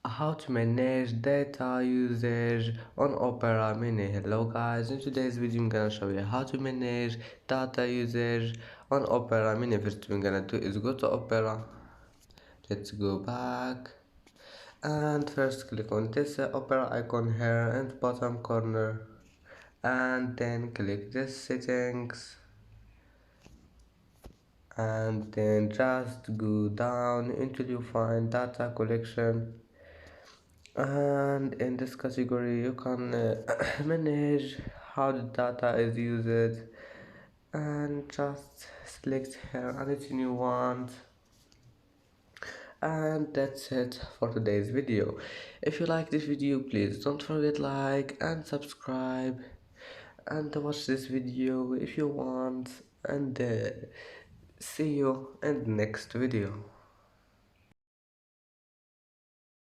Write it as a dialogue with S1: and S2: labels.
S1: How to manage data usage on Opera Mini. Hello guys, in today's video I'm gonna show you how to manage data usage on Opera Mini. First we're gonna do is go to Opera. Let's go back and first click on this Opera icon here in the bottom corner, and then click this settings, and then just go down until you find data collection, and in this category you can manage how the data is used, and just select here anything you want. And that's it for today's video. If you like this video, please don't forget like and subscribe, and watch this video if you want, and see you in the next video.